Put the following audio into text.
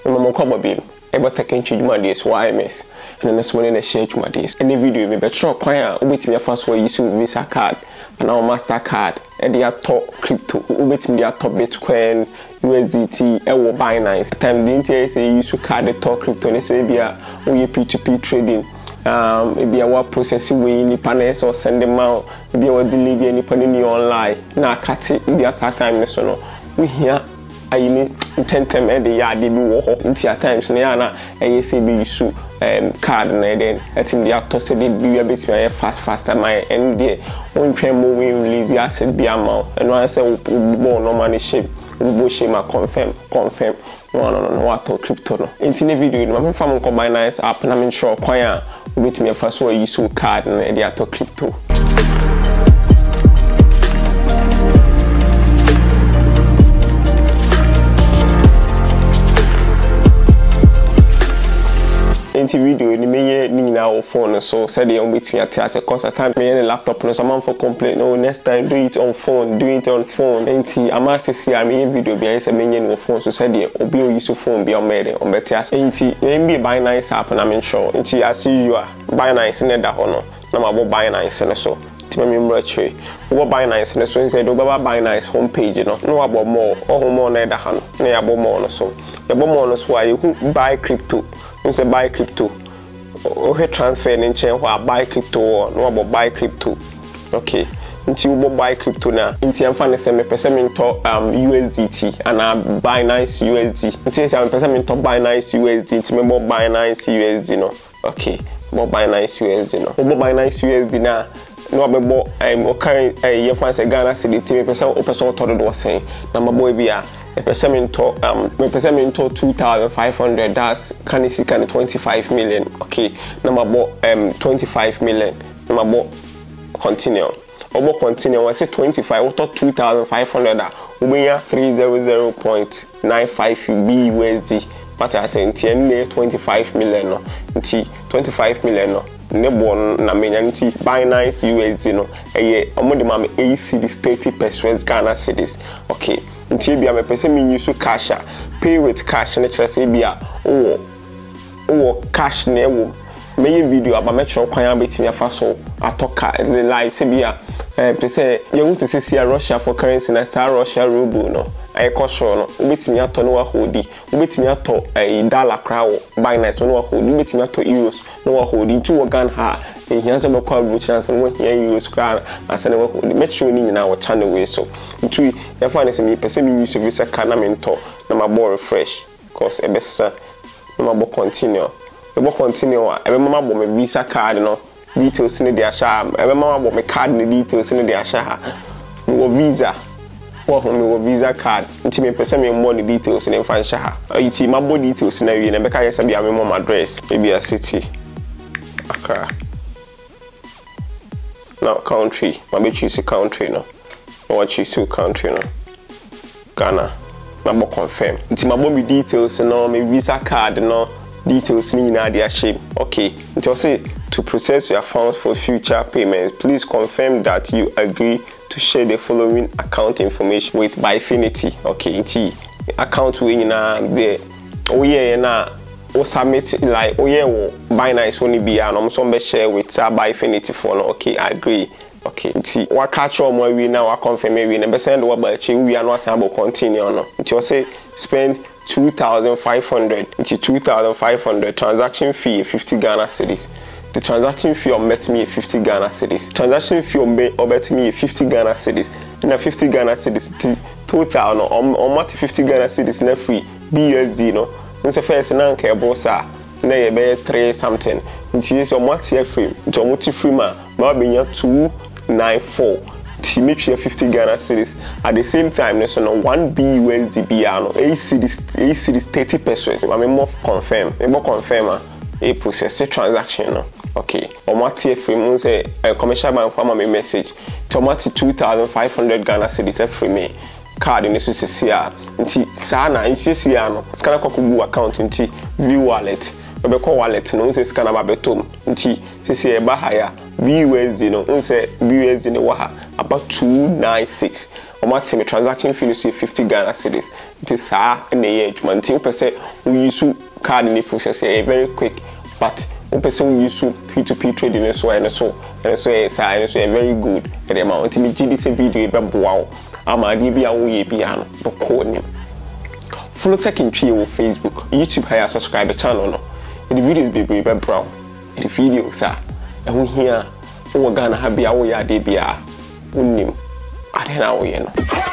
Mama kwaba bi ebe taken chujuma this YMS and then one in a share chuma this any video me betra kwan a obetimi afa so use Visa card and our Mastercard and they are top crypto obetimi they top Bitcoin USDT ewo Binance time the NTA say use card the top crypto ne say bia we P2P trading maybe our processing we ni panels or send them out maybe our delivery ni panini online na kati bia time ne so no we here ayini tentem e de yade bi wo ho nti at times na ya na say be use card na den etim dia to se de bi abetimi aye fast my end there on twen mo we release asset bi amount and one say bo no money shape bo shape ma confirm no what to crypto no nti ne video no ma fam ko Binance app na me sure kwan a obetimi afa so use card na dia to crypto. Into video ni me ni na o phone so said they on between at cause at time me laptop no some for complain no next time do it on phone enti amase see am video be say me no phone so said they obi o use phone be on made on better enti me Binance app na me sure enti as you are Binance na da ho no na ma bo Binance no so ti me mrache wo Binance no so say do baba Binance homepage no abo more na da ha no na ya bo more no so ya bo more no so why you buy crypto. Say buy crypto or transfer in chain or buy crypto or no about buy crypto. Okay, until you buy crypto now, until I'm finding some percent USDT and I Binance USD. Until I'm percent Binance USD, until me Binance USD no. Okay, more Binance USD no. More Binance USD now. No about okay you find say Ghana city me person told was saying na my boy be a percent to 2,500 that's can you see kind of 25 million. Okay, number 25 million number continue I say 25 what 2,500 we 300.95 BUSD but I say 25 million no 25 million no nebo na menya nti Binance USD no eye omode ma me 30% Ghana cedis. Okay, nti bia me pese me use cash pay with cash na chere say bia o cash na ewo me video aba me chere kwan abetimi afa so atoka the like say bia pese you want to see Russia for currency na Russia ruble no I cost no ubetimi ato no wa hodi ubetimi ato dollar crown Binance no wa hodi ubetimi ato euros no wa hodi ntu organ ha ehia so be call blue chance no hia euros crown asa no wa hodi make sure ni nyina wa channel we so ntu e fa na se me pese me use Visa card na me nto na ma bo refresh cause e be sa na ma bo continue a e be mama bo me Visa card no details ni dia sha e be mama bo me card ni details ni dia sha ha wo Visa wo Visa card nti me pese me mo details ni fan sha ha iti ma bo details na wi na be ka yesa bia me mom address e bia city Accra now country ma be choose country no what choose country no Ghana ma bo confirm nti ma bo me details no me Visa card no details ni na dia shape. Okay, it say to process your funds for future payments, please confirm that you agree to share the following account information with Bifinity. Okay, it's account we na there. Oh yeah, na o submit like oh yeah, Binance only be and some be share with Bifinity for no. Okay, I agree. Okay, see what catch on more we now confirm we na be send what by we are not able continue no. It say spend 2,500 into 2,500 transaction fee 50 Ghana cedis. The transaction fee on met me 50 Ghana cedis. Transaction fee on bet me 50 Ghana cedis. In a 50 Ghana cedis total no on 50 Ghana cedis na free BUSD no. Nse first na nke bossa na ye be 3 something. Nti so multi free. Nti multi free ma be 294. Symmetry 50 Ghana cedis at the same time so no 1 BUSD no a cedis 30%. I mean more confirm a process transaction no. Okay, or what if we say a commercial bank for me message to 2,500 Ghana cedis free me card in this is here nti sana nti sia no scan kokugu account nti view wallet we call wallet no say scan ababetom nti say e ba haya BUSD no say BUSD ne wa ha about 296 or my transaction fee is 50 Ghana cedis it is in the age man think person we use card in the process very quick but one person use P2P trading and so it's very good at the amount me this video wow I'm a DBA we piano the code follow second tree on Facebook YouTube higher subscribe the channel no the videos be brown the videos are and we here we gonna have be our DBA unim I don't know